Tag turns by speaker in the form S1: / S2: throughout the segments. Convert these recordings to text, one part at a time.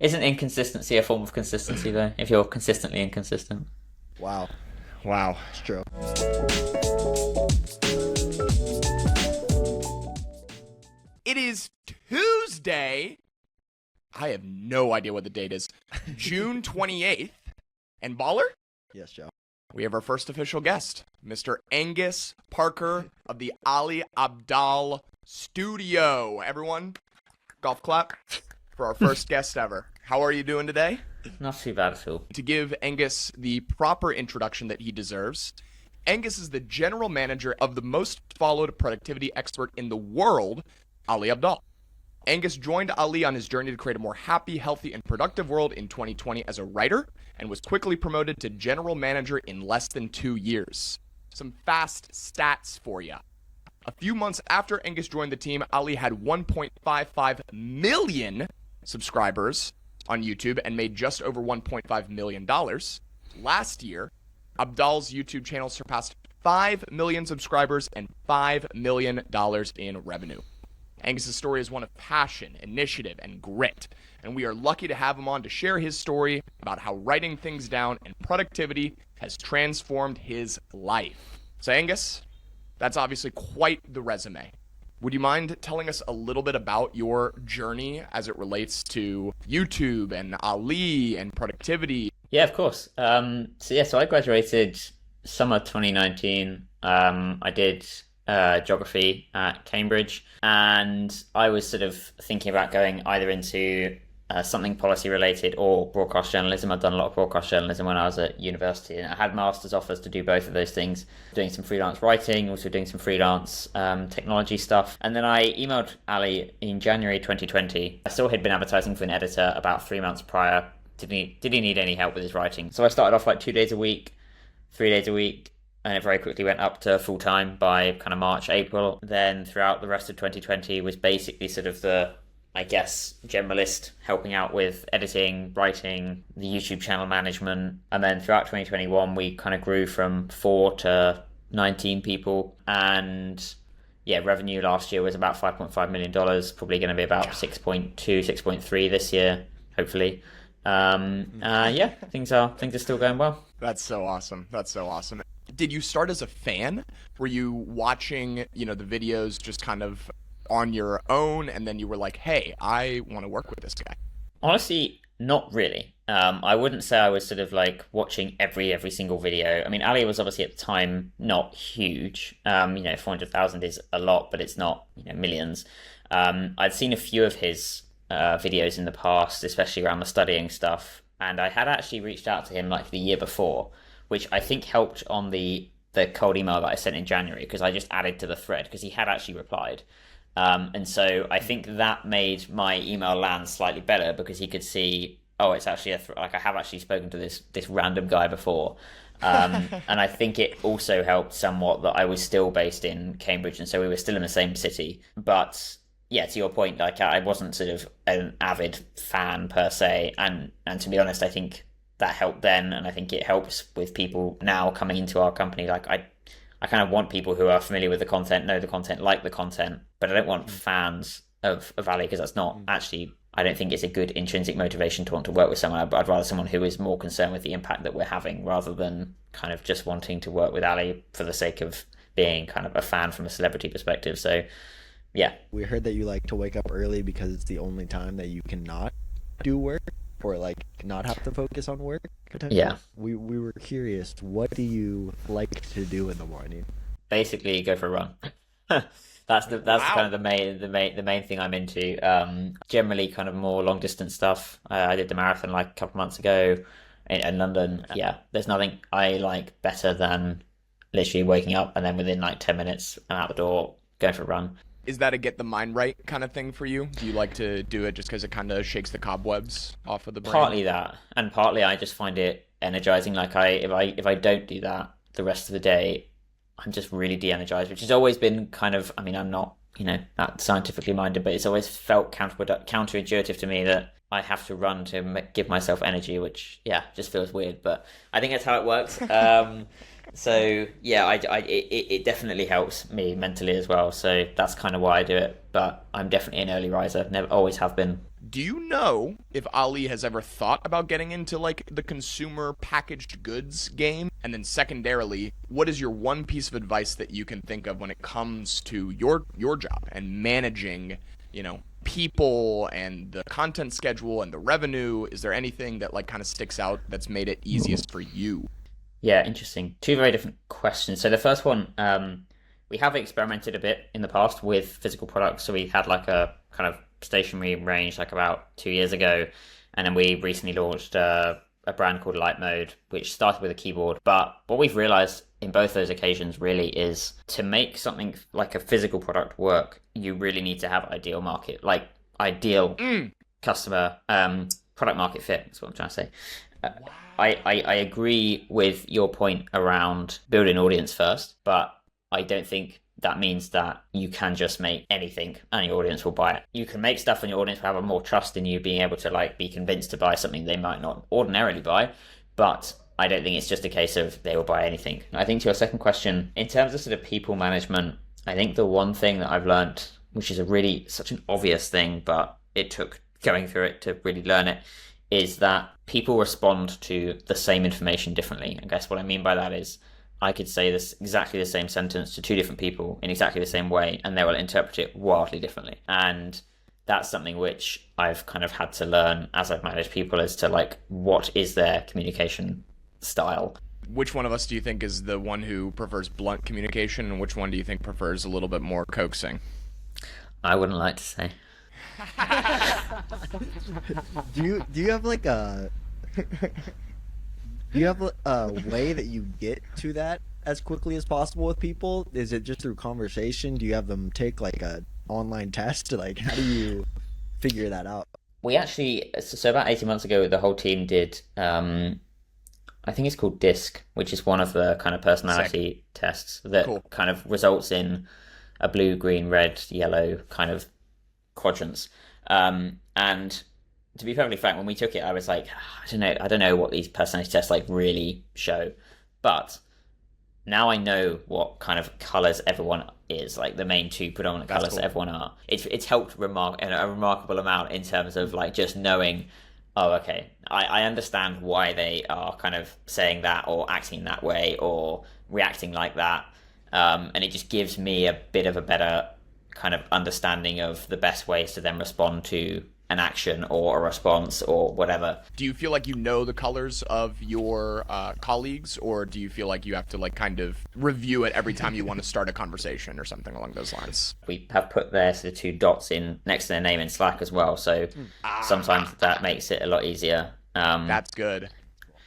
S1: Isn't inconsistency a form of consistency though? If you're consistently inconsistent.
S2: Wow,
S3: Wow.
S2: it's true.
S3: It is Tuesday. I have no idea what the date is. June 28th. And Baller,
S2: Yes, Joe.
S3: we have our first official guest, Mr. Angus Parker of the Ali Abdaal Studio. Everyone, golf clap for our first guest ever. How are you doing today?
S1: Not too bad at all.
S3: To give Angus the proper introduction that he deserves, Angus is the general manager of the most followed productivity expert in the world, Ali Abdaal. Angus joined Ali on his journey to create a more happy, healthy, and productive world in 2020 as a writer and was quickly promoted to general manager in less than 2 years. Some fast stats for you. A few months after Angus joined the team, Ali had 1.55 million subscribers on YouTube and made just over $1.5 million. Last year, Abdal's YouTube channel surpassed 5 million subscribers and $5 million in revenue. Angus's story is one of passion, initiative, and grit, and we are lucky to have him on to share his story about how writing things down and productivity has transformed his life. So Angus, that's obviously quite the resume. Would you mind telling us a little bit about your journey as it relates to YouTube and Ali and productivity?
S1: Yeah, of course. So I graduated summer 2019. I did geography at Cambridge, and I was sort of thinking about going either into something policy related or broadcast journalism. I'd done a lot of broadcast journalism when I was at university, and I had master's offers to do both of those things, doing some freelance writing, also doing some freelance technology stuff. And then I emailed Ali in January 2020. I saw he'd been advertising for an editor about 3 months prior. Did he need any help with his writing? So I started off like 2 days a week, 3 days a week, and it very quickly went up to full time by kind of March, April. Then throughout the rest of 2020 was basically sort of the, I guess, generalist, helping out with editing, writing, the YouTube channel management. And then throughout 2021, we kind of grew from 4 to 19 people. And yeah, revenue last year was about $5.5 million, probably going to be about 6.2, 6.3 this year, hopefully. Yeah, things are still going well.
S3: That's so awesome. That's so awesome. Did you start as a fan? Were you watching, the videos just kind of on your own, and then you were like, hey, I want to work with this guy?
S1: Honestly, not really. I wouldn't say I was sort of like watching every single video. I mean, Ali was obviously at the time not huge. 400,000 is a lot, but it's not, millions. I'd seen a few of his videos in the past, especially around the studying stuff, and I had actually reached out to him like the year before, which I think helped on the cold email that I sent in January, because I just added to the thread because he had actually replied. And so I think that made my email land slightly better because he could see, oh, it's actually I have actually spoken to this random guy before. And I think it also helped somewhat that I was still based in Cambridge, and so we were still in the same city. But yeah, to your point, like I wasn't sort of an avid fan per se, and to be honest, I think that helped then, and I think it helps with people now coming into our company. Like I kind of want people who are familiar with the content, know the content, like the content, but I don't want fans of Ali, because that's not actually, I don't think it's a good intrinsic motivation to want to work with someone. I'd rather someone who is more concerned with the impact that we're having rather than kind of just wanting to work with Ali for the sake of being kind of a fan from a celebrity perspective. So yeah.
S2: We heard that you like to wake up early because it's the only time that you cannot do work, or like not have to focus on work potentially.
S1: Yeah.
S2: We were curious, what do you like to do in the morning?
S1: Basically go for a run. That's kind of the main thing I'm into. Generally kind of more long distance stuff. I did the marathon like a couple months ago in London. Yeah, there's nothing I like better than literally waking up and then within like 10 minutes I'm out the door going for a run.
S3: Is that a get the mind right kind of thing for you? Do you like to do it just because it kind of shakes the cobwebs off of the brain?
S1: Partly that, and partly I just find it energizing. Like if I don't do that the rest of the day, I'm just really de-energized, which has always been kind of, I mean, I'm not, that scientifically minded, but it's always felt counterintuitive to me that I have to run to give myself energy, which, yeah, just feels weird, but I think that's how it works. So yeah, it definitely helps me mentally as well. So that's kind of why I do it. But I'm definitely an early riser. Never, always have been.
S3: Do you know if Ali has ever thought about getting into like the consumer packaged goods game? And then secondarily, what is your one piece of advice that you can think of when it comes to your job and managing, people and the content schedule and the revenue? Is there anything that like kind of sticks out that's made it easiest for you?
S1: Yeah, interesting. Two very different questions. So the first one, we have experimented a bit in the past with physical products. So we had like a kind of stationary range like about 2 years ago, and then we recently launched a brand called Light Mode, which started with a keyboard. But what we've realized in both those occasions really is to make something like a physical product work, you really need to have ideal customer product market fit. That's what I'm trying to say. I agree with your point around building an audience first, but I don't think that means that you can just make anything and your audience will buy it. You can make stuff and your audience will have a more trust in you being able to like be convinced to buy something they might not ordinarily buy, but I don't think it's just a case of they will buy anything. I think to your second question, in terms of sort of people management, I think the one thing that I've learned, which is such an obvious thing, but it took going through it to really learn it, is that people respond to the same information differently. I guess what I mean by that is I could say this exactly the same sentence to two different people in exactly the same way, and they will interpret it wildly differently. And that's something which I've kind of had to learn as I've managed people as to like, what is their communication style?
S3: Which one of us do you think is the one who prefers blunt communication, and which one do you think prefers a little bit more coaxing?
S1: I wouldn't like to say.
S2: Do you have like a do you have a way that you get to that as quickly as possible with people? Is it just through conversation? Do you have them take like a online test? Like, how do you figure that out?
S1: We actually, so about 18 months ago, the whole team did, I think it's called DISC, which is one of the kind of personality tests that kind of results in a blue, green, red, yellow kind of quadrants. And to be perfectly frank, when we took it, I was like, I don't know what these personality tests like really show, but now I know what kind of colors everyone is, like the main two predominant colors that everyone are. It's helped a remarkable amount in terms of like just knowing, oh, okay, I understand why they are kind of saying that or acting that way or reacting like that. And it just gives me a bit of a better kind of understanding of the best ways to then respond to an action or a response or whatever.
S3: Do you feel like you know the colors of your colleagues, or do you feel like you have to like kind of review it every time you want to start a conversation or something along those lines?
S1: We have put their sort of two dots in next to their name in Slack as well, so sometimes that makes it a lot easier.
S3: That's good.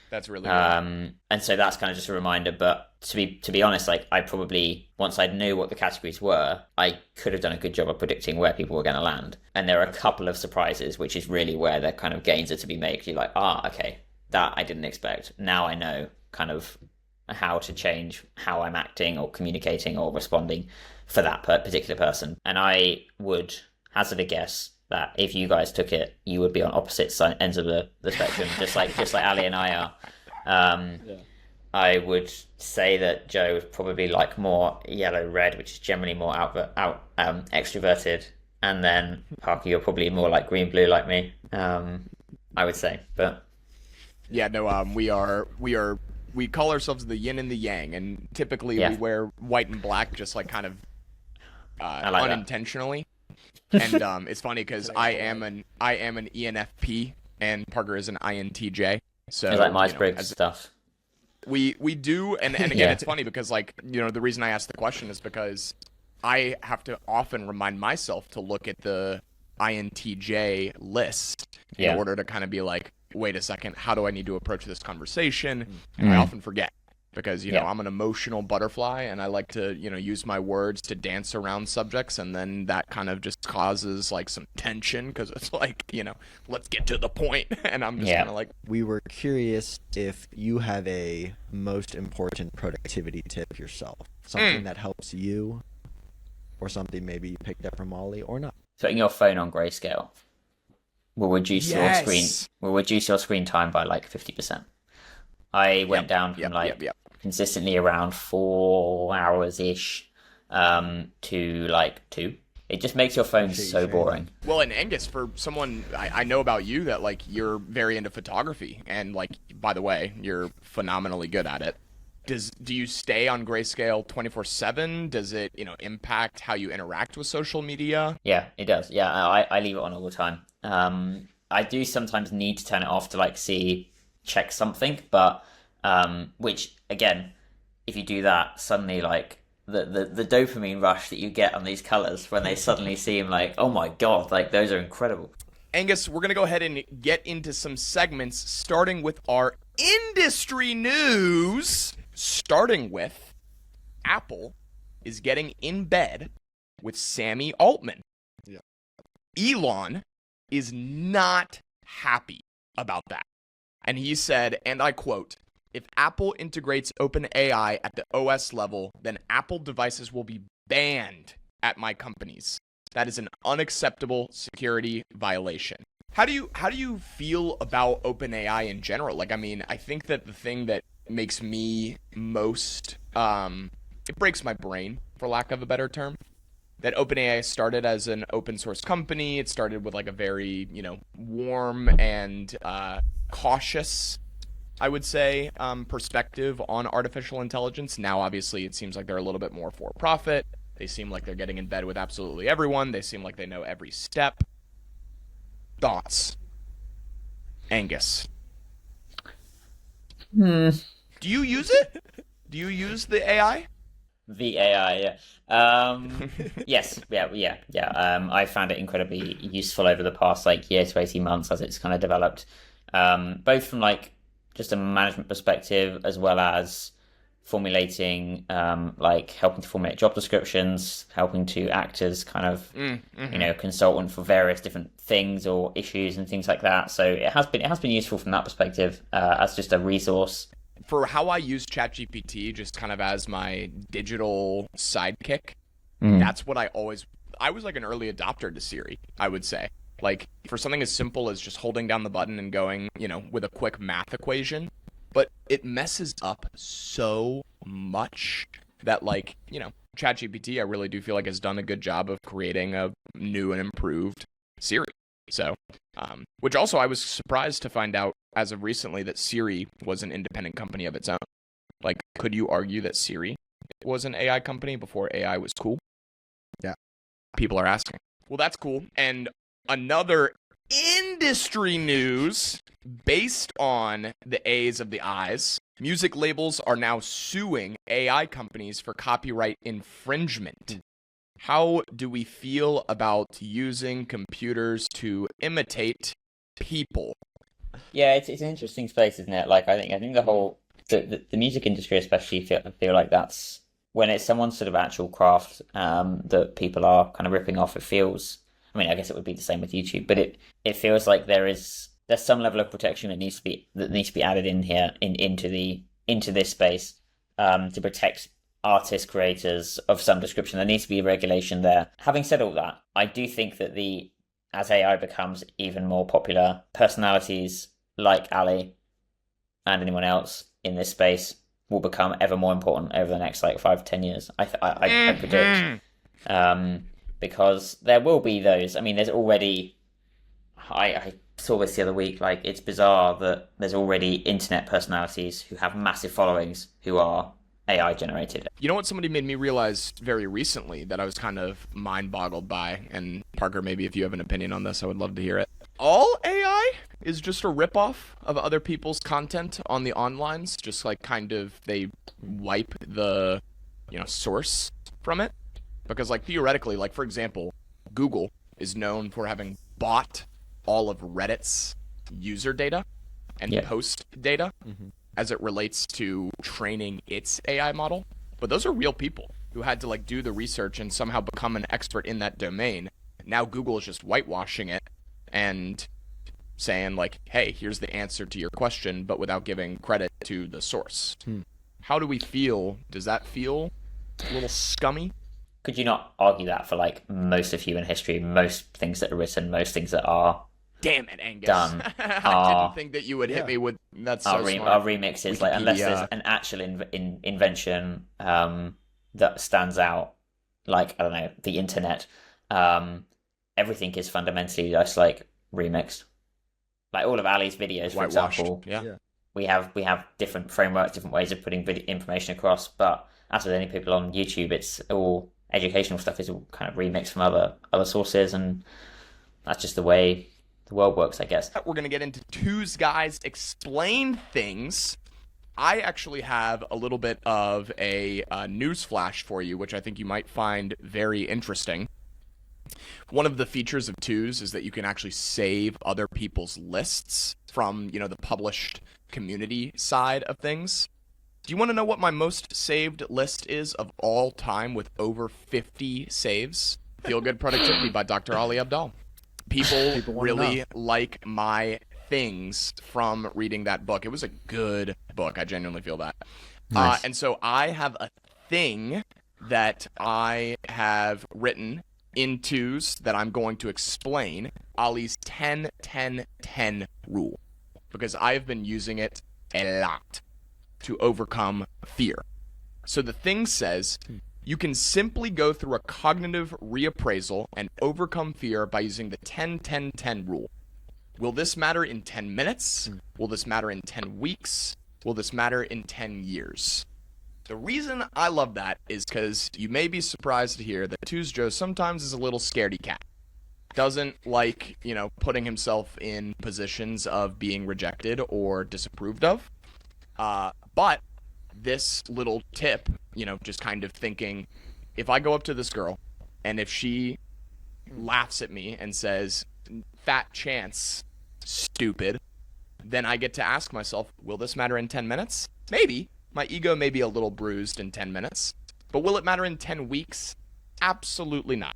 S3: That's really good.
S1: And so that's kind of just a reminder. But to be honest, like I probably, once I knew what the categories were, I could have done a good job of predicting where people were going to land. And there are a couple of surprises, which is really where the kind of gains are to be made. You're like, okay, that I didn't expect. Now I know kind of how to change how I'm acting or communicating or responding for that particular person. And I would hazard a guess that if you guys took it, you would be on opposite ends of the spectrum, just like Ali and I are. I would say that Joe is probably like more yellow-red, which is generally more extroverted, and then Parker, you're probably more like green-blue like me. I would say, but
S3: yeah, no, we call ourselves the yin and the yang, and typically we wear white and black, just like kind of unintentionally. And it's funny because I am an ENFP and Parker is an INTJ. So
S1: it's like Myers-Briggs stuff.
S3: We do, and again, it's funny because like the reason I asked the question is because I have to often remind myself to look at the INTJ list in order to kind of be like, wait a second, how do I need to approach this conversation? And I often forget. Because, I'm an emotional butterfly and I like to, use my words to dance around subjects. And then that kind of just causes like some tension because it's like, let's get to the point. And I'm just kind of like.
S2: We were curious if you have a most important productivity tip yourself. Something that helps you or something maybe you picked up from Ollie or not.
S1: Putting your phone on grayscale will reduce your screen time by like 50%. I went down from consistently around 4 hours ish to like 2 It just makes your phone
S2: Appreciate you
S1: so
S2: sharing
S1: boring.
S3: Well, and Angus, for someone I know about you that like you're very into photography, and like by the way, you're phenomenally good at it. Do you stay on grayscale 24/7? Does it, impact how you interact with social media?
S1: Yeah, it does. Yeah, I leave it on all the time. I do sometimes need to turn it off to like check something, but which again, if you do that, suddenly like the dopamine rush that you get on these colors when they suddenly seem like, oh my God, like those are incredible.
S3: Angus, we're going to go ahead and get into some segments, starting with our industry news. Starting with Apple is getting in bed with Sammy Altman.
S2: Yeah.
S3: Elon is not happy about that. And he said, and I quote, "If Apple integrates OpenAI at the OS level, then Apple devices will be banned at my companies. That is an unacceptable security violation." How do you feel about OpenAI in general? Like, I mean, I think that the thing that makes me most it breaks my brain, for lack of a better term, that OpenAI started as an open source company. It started with like a very, warm and cautious, I would say, perspective on artificial intelligence. Now, obviously, it seems like they're a little bit more for profit. They seem like they're getting in bed with absolutely everyone. They seem like they know every step. Thoughts, Angus? Do you use it? Do you use the AI?
S1: The AI, yeah. Yes, yeah. I found it incredibly useful over the past like year to 18 months as it's kind of developed, both from like just a management perspective as well as formulating, like helping to formulate job descriptions, helping to act as kind of, consultant for various different things or issues and things like that. So it has been useful from that perspective, as just a resource.
S3: For how I use ChatGPT just kind of as my digital sidekick, that's what I was like an early adopter to Siri, I would say. Like for something as simple as just holding down the button and going, with a quick math equation, but it messes up so much that like, ChatGPT, I really do feel like has done a good job of creating a new and improved Siri. So, which also I was surprised to find out as of recently that Siri was an independent company of its own. Like, could you argue that Siri was an AI company before AI was cool?
S2: Yeah.
S3: People are asking. Well, that's cool. And another industry news based on the A's of the I's, music labels are now suing AI companies for copyright infringement. How do we feel about using computers to imitate people?
S1: Yeah, it's an interesting space, isn't it? Like I think the whole the music industry especially feel like that's when it's someone's sort of actual craft, that people are kind of ripping off. It feels, I mean, I guess it would be the same with YouTube, but it feels like there's some level of protection that needs to be added in here into this space, to protect artists, creators of some description. There needs to be a regulation there. Having said all that, I do think that as AI becomes even more popular, personalities like Ali and anyone else in this space will become ever more important over the next like 5 to 10 years. I predict, because there will be those. I mean, there's already. I saw this the other week. Like, it's bizarre that there's already internet personalities who have massive followings who are AI generated.
S3: You know what somebody made me realize very recently that I was kind of mind-boggled by, and Parker, maybe if you have an opinion on this, I would love to hear it. All AI is just a ripoff of other people's content on the onlines, just like kind of they wipe the, source from it. Because like theoretically, like for example, Google is known for having bought all of Reddit's user data and post data. As it relates to training its AI model. But those are real people who had to like do the research and somehow become an expert in that domain. Now Google is just whitewashing it and saying like, hey, here's the answer to your question, but without giving credit to the source. How do we feel? Does that feel a little scummy?
S1: Could you not argue that for like most of human history, most things that are written, most things that are
S3: damn it, Angus.
S1: Done.
S3: I didn't think that you would hit me with that's so smart.
S1: Our remixes, like unless there's an actual invention that stands out, like I don't know, the internet, everything is fundamentally just like remixed. Like all of Ali's videos, for example,
S3: Yeah.
S1: we have different frameworks, different ways of putting information across. But as with any people on YouTube, it's all educational stuff is all kind of remixed from other sources, and that's just the way the world works, I guess.
S3: We're going to get into Twos Guys Explain Things. I actually have a little bit of a news flash for you, which I think you might find very interesting. One of the features of Twos is that you can actually save other people's lists from, the published community side of things. Do you want to know what my most saved list is of all time with over 50 saves? Feel Good Productivity by Dr. Ali Abdaal. People really like my things from reading that book. It was a good book. I genuinely feel that.
S2: Nice.
S3: And so I have a thing that I have written in Twos that I'm going to explain, Ali's 10-10-10 rule, because I've been using it a lot to overcome fear. So the thing says, you can simply go through a cognitive reappraisal and overcome fear by using the 10-10-10 rule. Will this matter in 10 minutes? Will this matter in 10 weeks? Will this matter in 10 years? The reason I love that is because you may be surprised to hear that Twos Joe sometimes is a little scaredy cat. Doesn't like, putting himself in positions of being rejected or disapproved of. But this little tip, just kind of thinking, if I go up to this girl and if she laughs at me and says, fat chance, stupid, then I get to ask myself, will this matter in 10 minutes? Maybe. My ego may be a little bruised in 10 minutes, but will it matter in 10 weeks? Absolutely not.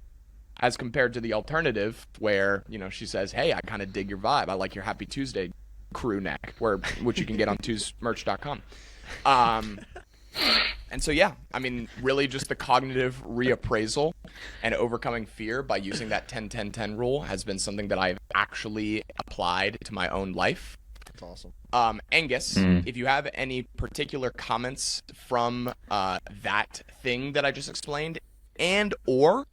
S3: As compared to the alternative where, she says, hey, I kind of dig your vibe. I like your Happy Tuesday crew neck, which you can get on twosmerch.com. And so, yeah, really just the cognitive reappraisal and overcoming fear by using that 10-10-10 rule has been something that I've actually applied to my own life.
S2: That's awesome.
S3: Angus, if you have any particular comments from that thing that I just explained, or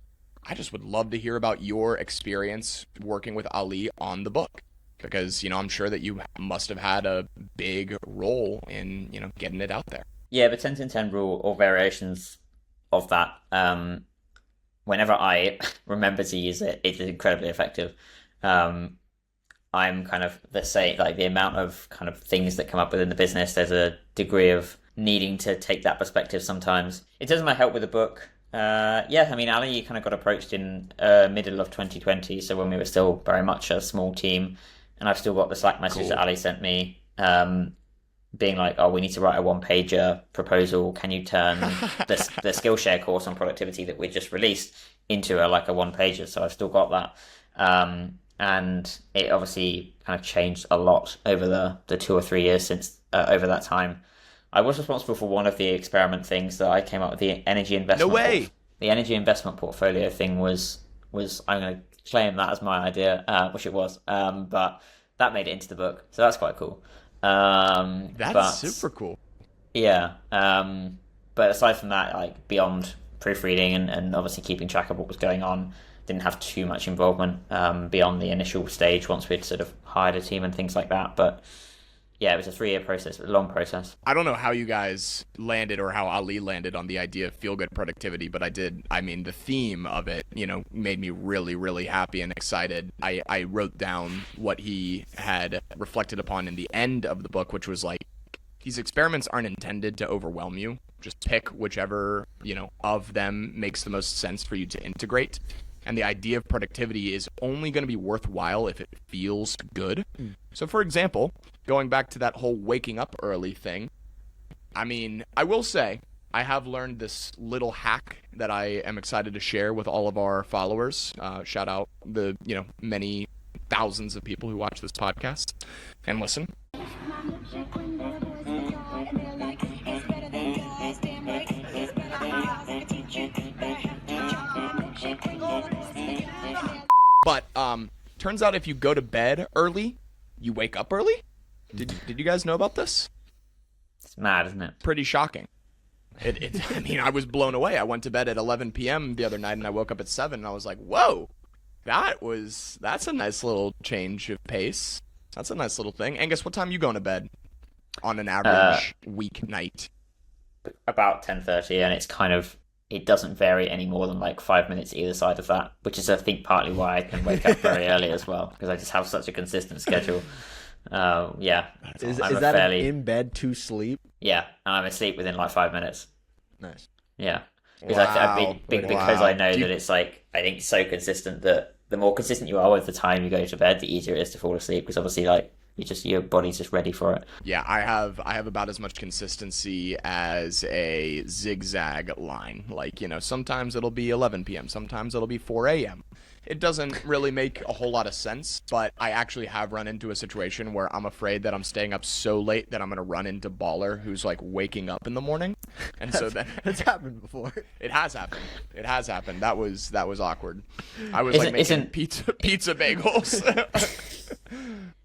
S3: I just would love to hear about your experience working with Ali on the book, because, I'm sure that you must have had a big role in, getting it out there.
S1: Yeah, the 10-10-10 rule or variations of that, whenever I remember to use it, it is incredibly effective. I'm kind of the same, like the amount of kind of things that come up within the business, there's a degree of needing to take that perspective sometimes. It doesn't help with the book. Ali kind of got approached in middle of 2020, so when we were still very much a small team, and I've still got the Slack message that Ali sent me, being like, oh, we need to write a one-pager proposal. Can you turn the Skillshare course on productivity that we just released into a one-pager? So I've still got that. And it obviously kind of changed a lot over the 2 or 3 years since over that time. I was responsible for one of the experiment things that I came up with, the energy investment.
S3: No way!
S1: The energy investment portfolio thing was I'm going to claim that as my idea, which it was. But that made it into the book, so that's quite cool.
S3: That's super cool.
S1: Yeah. But aside from that, beyond proofreading and obviously keeping track of what was going on, didn't have too much involvement beyond the initial stage once we'd sort of hired a team and things like that. But yeah, it was a 3-year process, a long process.
S3: I don't know how you guys landed or how Ali landed on the idea of feel-good productivity, but I did. The theme of it, made me really, really happy and excited. I wrote down what he had reflected upon in the end of the book, which was these experiments aren't intended to overwhelm you. Just pick whichever, of them makes the most sense for you to integrate. And the idea of productivity is only going to be worthwhile if it feels good. So, for example, going back to that whole waking up early thing, I will say I have learned this little hack that I am excited to share with all of our followers. Shout out the, many thousands of people who watch this podcast and listen. But turns out if you go to bed early, you wake up early. Did you guys know about this?
S1: It's mad, isn't it?
S3: Pretty shocking. I mean, I was blown away. I went to bed at 11 p.m. the other night, and I woke up at 7, and I was like, whoa, that's a nice little change of pace. That's a nice little thing. Angus, what time are you going to bed on an average weeknight?
S1: About 10:30, and it doesn't vary any more than like 5 minutes either side of that, which is I think partly why I can wake up very early as well, because I just have such a consistent schedule. Yeah.
S2: Is that fairly... in bed to sleep?
S1: Yeah, and I'm asleep within like 5 minutes.
S2: Nice.
S1: Yeah. Because
S3: Wow.
S1: because I know that it's like, I think so consistent that the more consistent you are with the time you go to bed, the easier it is to fall asleep, because obviously like your body's just ready for it.
S3: Yeah, I have about as much consistency as a zigzag line. Like, sometimes it'll be 11 p.m., sometimes it'll be 4 a.m. It doesn't really make a whole lot of sense, but I actually have run into a situation where I'm afraid that I'm staying up so late that I'm going to run into Baller, who's like waking up in the morning. And so then
S2: that's happened before.
S3: It has happened. That was awkward. I was making pizza bagels.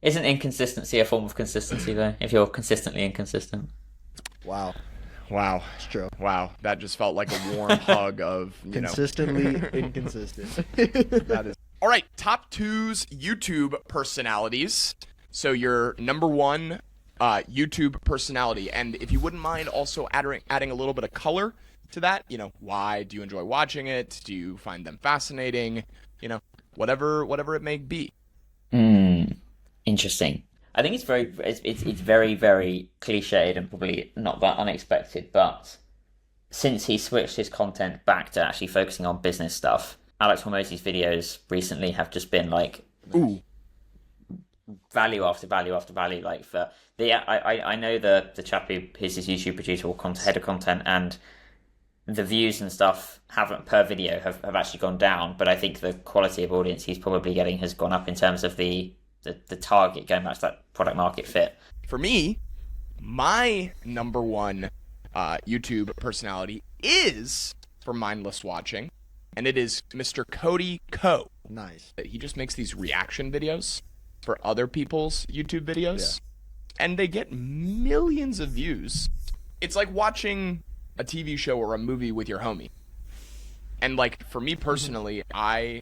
S1: Isn't inconsistency a form of consistency though, if you're consistently inconsistent?
S2: Wow.
S3: It's
S2: true.
S3: Wow, that just felt like a warm hug of,
S2: consistently inconsistent.
S3: That is. All right, top 2's YouTube personalities. So your number 1 YouTube personality, and if you wouldn't mind also adding a little bit of color to that, why do you enjoy watching it? Do you find them fascinating? Whatever it may be.
S1: Interesting. I think it's very, very cliched and probably not that unexpected, but since he switched his content back to actually focusing on business stuff, Alex Hormozi's videos recently have just been like,
S3: ooh,
S1: value after value after value. Like I know the chap who is his YouTube producer or head of content, and the views and stuff per video have actually gone down, but I think the quality of audience he's probably getting has gone up in terms of the target, going back to that product market fit.
S3: For me, my number 1 YouTube personality is for mindless watching, and it is Mr. Cody Ko.
S2: Nice.
S3: He just makes these reaction videos for other people's YouTube videos, and they get millions of views. It's like watching a TV show or a movie with your homie. And like for me personally, I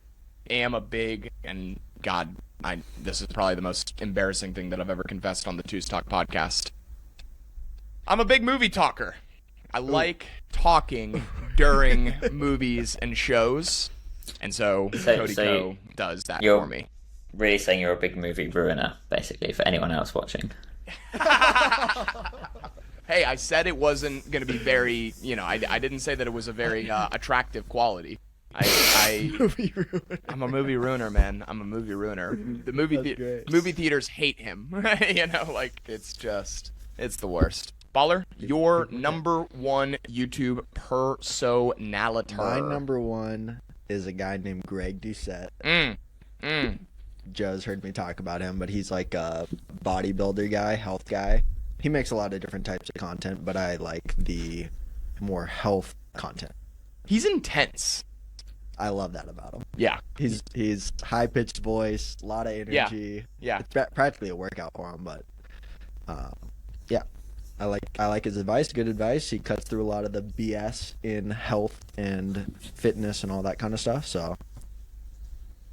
S3: am a big, and God, this is probably the most embarrassing thing that I've ever confessed on the Two's Talk podcast. I'm a big movie talker. I like talking during movies and shows, and so Cody Ko does that for me.
S1: Really saying you're a big movie ruiner, basically, for anyone else watching.
S3: Hey, I said it wasn't going to be very, I didn't say that it was a very attractive quality. I'm a movie ruiner, man. I'm a movie ruiner. The movie theaters hate him. It's the worst. Baller, your number 1 YouTube personality.
S2: My number 1 is a guy named Greg Doucette. Joe's heard me talk about him, but he's like a bodybuilder guy, health guy. He makes a lot of different types of content, but I like the more health content.
S3: He's intense.
S2: I love that about him.
S3: Yeah.
S2: He's high-pitched voice, a lot of energy.
S3: Yeah.
S2: It's practically a workout for him, but yeah. I like his advice, good advice. He cuts through a lot of the BS in health and fitness and all that kind of stuff, so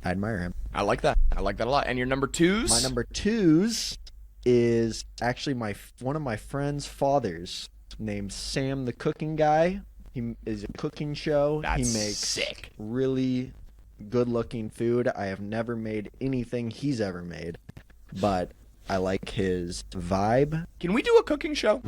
S2: I admire him.
S3: I like that a lot. And your number 2's?
S2: My number 2's is actually one of my friend's fathers, named Sam the Cooking Guy. He is a cooking show.
S3: That's
S2: he makes
S3: sick.
S2: Really good-looking food. I have never made anything he's ever made, but I like his vibe.
S3: Can we do a cooking show?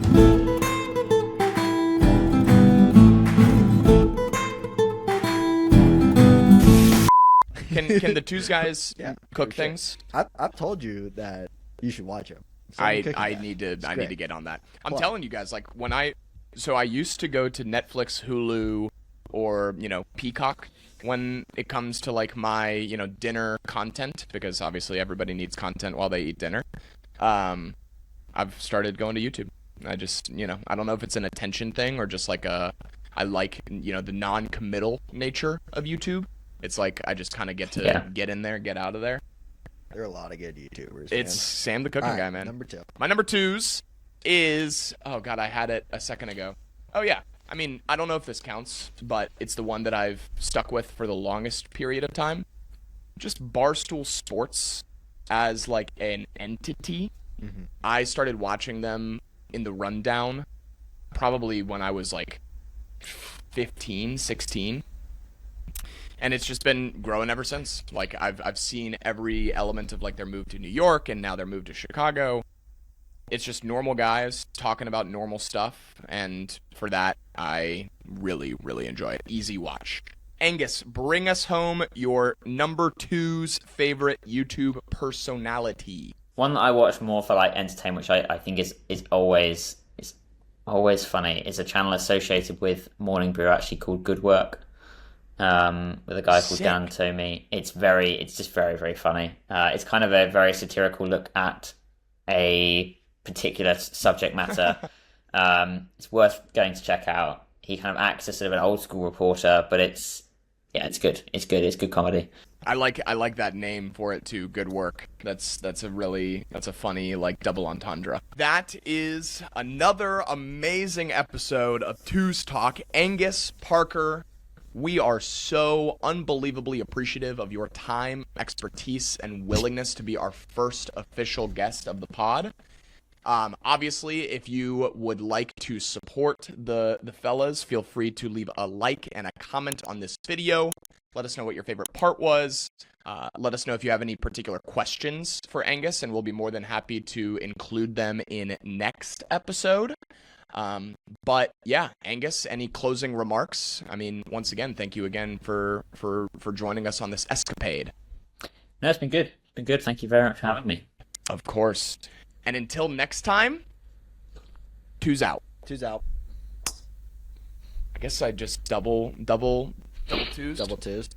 S3: Can the Two's guys cook things?
S2: I've told you that you should watch him.
S3: I need to get on that. I'm telling you guys, like I used to go to Netflix, Hulu, or Peacock when it comes to like my dinner content, because obviously everybody needs content while they eat dinner. I've started going to YouTube. I just I don't know if it's an attention thing or just like I like the non-committal nature of YouTube. It's like I just kind of get to get in there, get out of there.
S2: There are a lot of good YouTubers.
S3: It's Sam the Cooking Guy, man.
S2: Number 2.
S3: My number 2's is, oh God, I had it a second ago. Oh yeah, I mean, I don't know if this counts, but it's the one that I've stuck with for the longest period of time. Just Barstool Sports as like an entity.
S2: Mm-hmm.
S3: I started watching them in the rundown probably when I was like 15, 16. And it's just been growing ever since. Like I've seen every element of like their move to New York and now their move to Chicago. It's just normal guys talking about normal stuff, and for that I really, really enjoy it. Easy watch. Angus, bring us home your number 2's favorite YouTube personality.
S1: One that I watch more for like entertainment, which I think is always funny, is a channel associated with Morning Brew, actually called Good Work, with a guy called
S3: Sick.
S1: Dan Tomey. It's just very, very funny. It's kind of a very satirical look at a particular subject matter. It's worth going to check out. He kind of acts as sort of an old school reporter, but it's good. It's good comedy.
S3: I like that name for it too. Good Work. That's a funny like double entendre. That is another amazing episode of Two's Talk. Angus Parker, we are so unbelievably appreciative of your time, expertise, and willingness to be our first official guest of the pod. Obviously, if you would like to support the fellas, feel free to leave a like and a comment on this video. Let us know what your favorite part was. Let us know if you have any particular questions for Angus, and we'll be more than happy to include them in next episode. But yeah, Angus, any closing remarks? I mean, once again, thank you again for joining us on this escapade.
S1: No, it's been good. It's been good. Thank you very much for having me.
S3: Of course. And until next time, Two's out.
S2: Two's out.
S3: I guess I just double twos.
S2: Double twos.